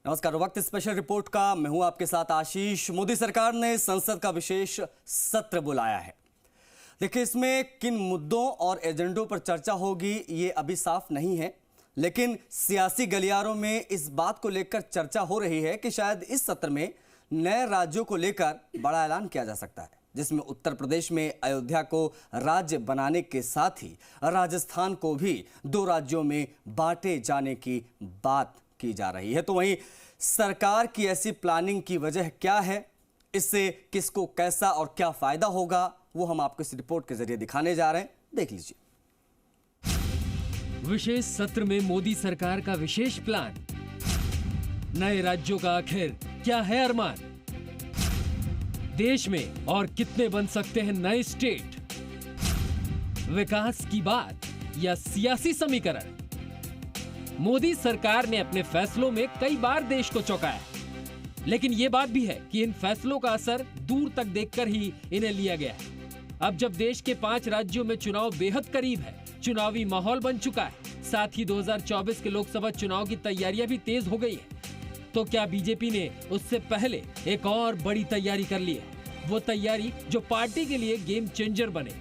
नमस्कार। वक्त special report का मैं हूं आपके साथ आशीष। मोदी सरकार ने संसद का विशेष सत्र बुलाया है। देखिए, इसमें किन मुद्दों और एजेंडों पर चर्चा होगी ये अभी साफ नहीं है, लेकिन सियासी गलियारों में इस बात को लेकर चर्चा हो रही है कि शायद इस सत्र में नए राज्यों को लेकर बड़ा ऐलान किया जा सकता है, जिसमें उत्तर प्रदेश में अयोध्या को राज्य बनाने के साथ ही राजस्थान को भी 2 राज्यों में बांटे जाने की बात की जा रही है। तो वहीं सरकार की ऐसी प्लानिंग की वजह क्या है, इससे किसको कैसा और क्या फायदा होगा, वो हम आपको इस रिपोर्ट के जरिए दिखाने जा रहे हैं। देख लीजिए। विशेष सत्र में मोदी सरकार का विशेष प्लान। नए राज्यों का आखिर क्या है अरमान? देश में और कितने बन सकते हैं नए स्टेट? विकास की बात या सियासी समीकरण? मोदी सरकार ने अपने फैसलों में कई बार देश को चौंकाया, लेकिन यह बात भी है कि इन फैसलों का असर दूर तक देखकर ही इन्हें लिया गया है। अब जब देश के 5 राज्यों में चुनाव बेहद करीब है, चुनावी माहौल बन चुका है, साथ ही 2024 के लोकसभा चुनाव की तैयारियां भी तेज हो गई है, तो क्या बीजेपी ने उससे पहले एक और बड़ी तैयारी कर ली है? वो तैयारी जो पार्टी के लिए गेम चेंजर बने।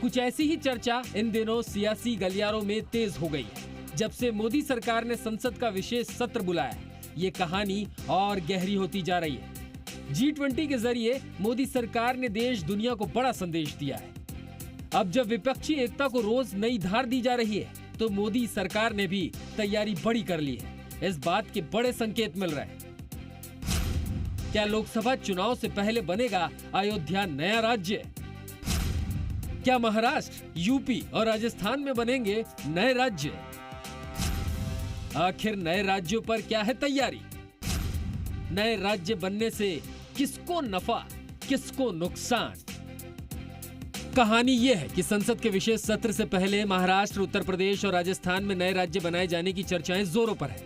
कुछ ऐसी ही चर्चा इन दिनों सियासी गलियारों में तेज हो गई है। जब से मोदी सरकार ने संसद का विशेष सत्र बुलाया, ये कहानी और गहरी होती जा रही है। G20 के जरिए मोदी सरकार ने देश दुनिया को बड़ा संदेश दिया है। अब जब विपक्षी एकता को रोज नई धार दी जा रही है, तो मोदी सरकार ने भी तैयारी बड़ी कर ली है। इस बात के बड़े संकेत मिल रहे हैं। क्या लोकसभा चुनाव से पहले बनेगा अयोध्या नया राज्य? क्या महाराष्ट्र, यूपी और राजस्थान में बनेंगे नए राज्य? आखिर नए राज्यों पर क्या है तैयारी? नए राज्य बनने से किसको नफा, किसको नुकसान? कहानी यह है कि संसद के विशेष सत्र से पहले महाराष्ट्र, उत्तर प्रदेश और राजस्थान में नए राज्य बनाए जाने की चर्चाएं जोरों पर है।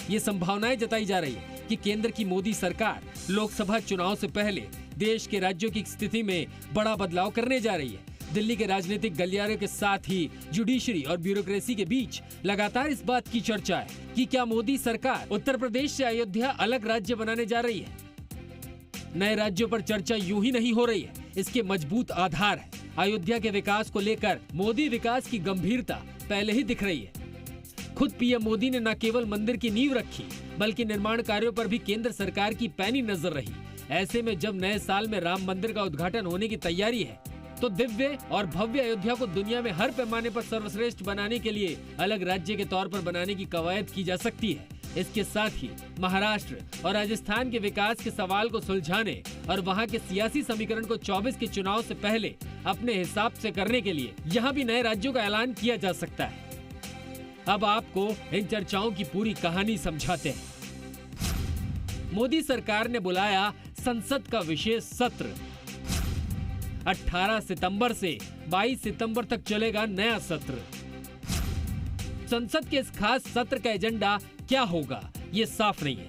ये संभावनाएं जताई जा रही है कि केंद्र की मोदी सरकार लोकसभा चुनाव से पहले देश के राज्यों की स्थिति में बड़ा बदलाव करने जा रही है। दिल्ली के राजनीतिक गलियारे के साथ ही जुडिशरी और ब्यूरोक्रेसी के बीच लगातार इस बात की चर्चा है कि क्या मोदी सरकार उत्तर प्रदेश से अयोध्या अलग राज्य बनाने जा रही है। नए राज्यों पर चर्चा यूं ही नहीं हो रही है, इसके मजबूत आधार है। अयोध्या के विकास को लेकर मोदी विकास की गंभीरता पहले ही दिख रही है। खुद पीएम मोदी ने न केवल मंदिर की नींव रखी, बल्कि निर्माण कार्यों पर भी केंद्र सरकार की पैनी नजर रही। ऐसे में जब नए साल में राम मंदिर का उद्घाटन होने की तैयारी है, तो दिव्य और भव्य अयोध्या को दुनिया में हर पैमाने पर सर्वश्रेष्ठ बनाने के लिए अलग राज्य के तौर पर बनाने की कवायद की जा सकती है। इसके साथ ही महाराष्ट्र और राजस्थान के विकास के सवाल को सुलझाने और वहां के सियासी समीकरण को 24 के चुनाव से पहले अपने हिसाब से करने के लिए यहां भी नए राज्यों का ऐलान किया जा सकता है। अब आपको इन चर्चाओं की पूरी कहानी समझाते हैं। मोदी सरकार ने बुलाया संसद का विशेष सत्र। 18 सितंबर से 22 सितंबर तक चलेगा नया सत्र। संसद के इस खास सत्र का एजेंडा क्या होगा, ये साफ नहीं है।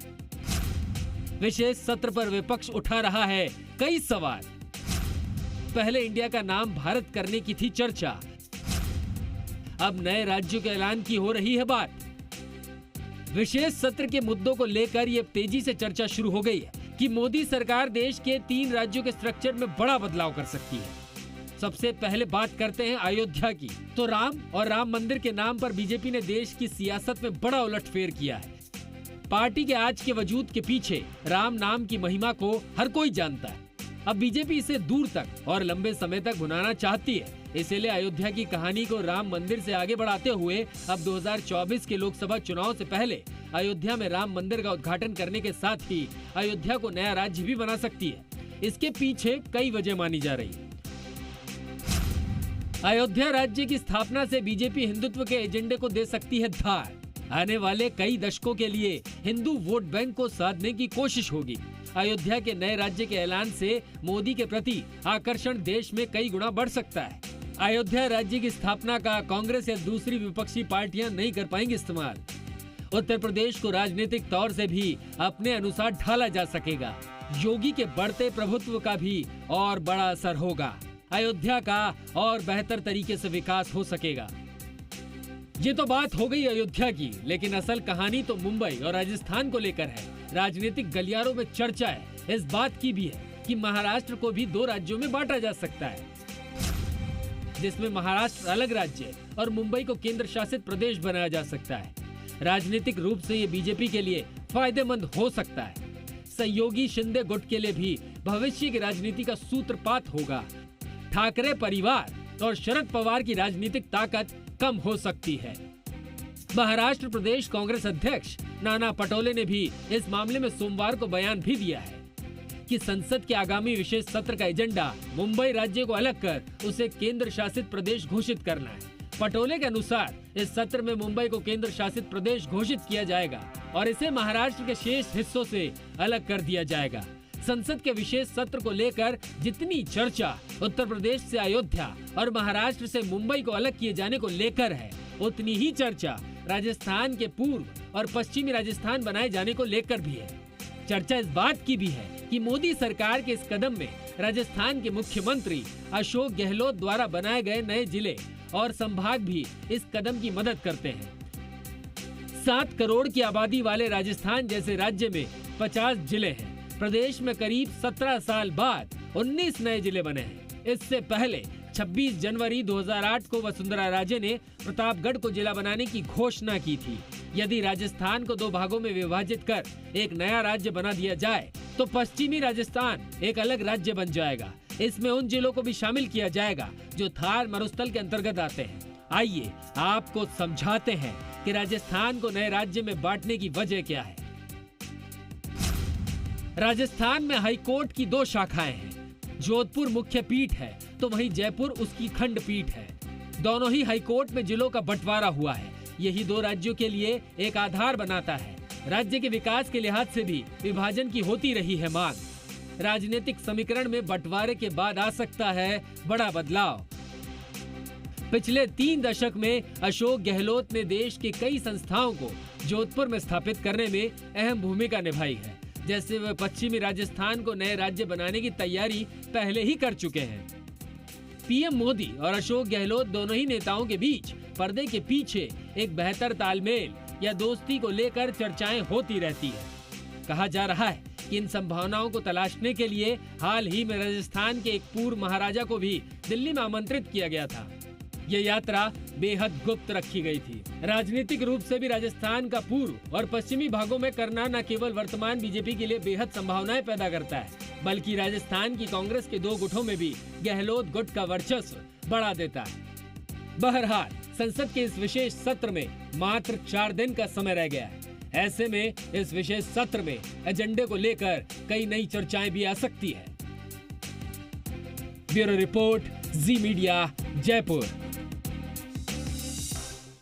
विशेष सत्र पर विपक्ष उठा रहा है कई सवाल। पहले इंडिया का नाम भारत करने की थी चर्चा, अब नए राज्यों के ऐलान की हो रही है बात। विशेष सत्र के मुद्दों को लेकर ये तेजी से चर्चा शुरू हो गई है कि मोदी सरकार देश के 3 राज्यों के स्ट्रक्चर में बड़ा बदलाव कर सकती है। सबसे पहले बात करते हैं अयोध्या की। तो राम और राम मंदिर के नाम पर बीजेपी ने देश की सियासत में बड़ा उलटफेर किया है। पार्टी के आज के वजूद के पीछे राम नाम की महिमा को हर कोई जानता है। अब बीजेपी इसे दूर तक और लंबे समय तक भुनाना चाहती है। इसलिए अयोध्या की कहानी को राम मंदिर से आगे बढ़ाते हुए अब 2024 के लोकसभा चुनाव से पहले अयोध्या में राम मंदिर का उद्घाटन करने के साथ ही अयोध्या को नया राज्य भी बना सकती है। इसके पीछे कई वजह मानी जा रही है। अयोध्या राज्य की स्थापना से बीजेपी हिंदुत्व के एजेंडे को दे सकती है धार। आने वाले कई दशकों के लिए हिंदू वोट बैंक को साधने की कोशिश होगी। अयोध्या के नए राज्य के ऐलान से मोदी के प्रति आकर्षण देश में कई गुना बढ़ सकता है। अयोध्या राज्य की स्थापना का कांग्रेस या दूसरी विपक्षी पार्टियां नहीं कर पाएंगी इस्तेमाल। उत्तर प्रदेश को राजनीतिक तौर से भी अपने अनुसार ढाला जा सकेगा। योगी के बढ़ते प्रभुत्व का भी और बड़ा असर होगा। अयोध्या का और बेहतर तरीके से विकास हो सकेगा। ये तो बात हो गई अयोध्या की, लेकिन असल कहानी तो मुंबई और राजस्थान को लेकर है। राजनीतिक गलियारों में चर्चा है इस बात की भी है कि महाराष्ट्र को भी 2 राज्यों में बांटा जा सकता है, जिसमें महाराष्ट्र अलग राज्य और मुंबई को केंद्र शासित प्रदेश बनाया जा सकता है। राजनीतिक रूप से ये बीजेपी के लिए फायदेमंद हो सकता है। सहयोगी शिंदे गुट के लिए भी भविष्य की राजनीति का सूत्रपात होगा। ठाकरे परिवार और शरद पवार की राजनीतिक ताकत कम हो सकती है। महाराष्ट्र प्रदेश कांग्रेस अध्यक्ष नाना पटोले ने भी इस मामले में सोमवार को बयान भी दिया है कि संसद के आगामी विशेष सत्र का एजेंडा मुंबई राज्य को अलग कर उसे केंद्र शासित प्रदेश घोषित करना है। पटोले के अनुसार इस सत्र में मुंबई को केंद्र शासित प्रदेश घोषित किया जाएगा और इसे महाराष्ट्र के शेष हिस्सों से अलग कर दिया जाएगा। संसद के विशेष सत्र को लेकर जितनी चर्चा उत्तर प्रदेश से अयोध्या और महाराष्ट्र से मुंबई को अलग किए जाने को लेकर है, उतनी ही चर्चा राजस्थान के पूर्व और पश्चिमी राजस्थान बनाए जाने को लेकर भी है। चर्चा इस बात की भी है कि मोदी सरकार के इस कदम में राजस्थान के मुख्यमंत्री अशोक गहलोत द्वारा बनाए गए नए जिले और संभाग भी इस कदम की मदद करते हैं। 7 करोड़ की आबादी वाले राजस्थान जैसे राज्य में 50 जिले हैं। प्रदेश में करीब 17 साल बाद 19 नए जिले बने हैं। इससे पहले 26 जनवरी 2008 को वसुंधरा राजे ने प्रतापगढ़ को जिला बनाने की घोषणा की थी। यदि राजस्थान को 2 भागों में विभाजित कर एक नया राज्य बना दिया जाए तो पश्चिमी राजस्थान एक अलग राज्य बन जाएगा। इसमें उन जिलों को भी शामिल किया जाएगा जो थार मरुस्थल के अंतर्गत आते हैं। आइए आपको समझाते हैं कि राजस्थान को नए राज्य में बांटने की वजह क्या है। राजस्थान में हाईकोर्ट की 2 शाखाएं हैं। जोधपुर मुख्य पीठ है तो वहीं जयपुर उसकी खंड पीठ है। दोनों ही हाईकोर्ट में जिलों का बंटवारा हुआ है। यही 2 राज्यों के लिए एक आधार बनाता है। राज्य के विकास के लिहाज से भी विभाजन की होती रही है मांग। राजनीतिक समीकरण में बंटवारे के बाद आ सकता है बड़ा बदलाव। पिछले 3 दशक में अशोक गहलोत ने देश के कई संस्थाओं को जोधपुर में स्थापित करने में अहम भूमिका निभाई है। जैसे वे पश्चिमी राजस्थान को नए राज्य बनाने की तैयारी पहले ही कर चुके हैं। पीएम मोदी और अशोक गहलोत दोनों ही नेताओं के बीच पर्दे के पीछे एक बेहतर तालमेल या दोस्ती को लेकर चर्चाएं होती रहती है। कहा जा रहा है कि इन संभावनाओं को तलाशने के लिए हाल ही में राजस्थान के एक पूर्व महाराजा को भी दिल्ली में आमंत्रित किया गया था। ये यात्रा बेहद गुप्त रखी गई थी। राजनीतिक रूप से भी राजस्थान का पूर्व और पश्चिमी भागों में करना न केवल वर्तमान बीजेपी के लिए बेहद संभावनाएं पैदा करता है, बल्कि राजस्थान की कांग्रेस के 2 गुटों में भी गहलोत गुट का वर्चस्व बढ़ा देता है। बहरहाल संसद के इस विशेष सत्र में मात्र 4 दिन का समय रह गया है। ऐसे में इस विशेष सत्र में एजेंडे को लेकर कई नई चर्चाएं भी आ सकती है। ब्यूरो रिपोर्ट, जी मीडिया, जयपुर।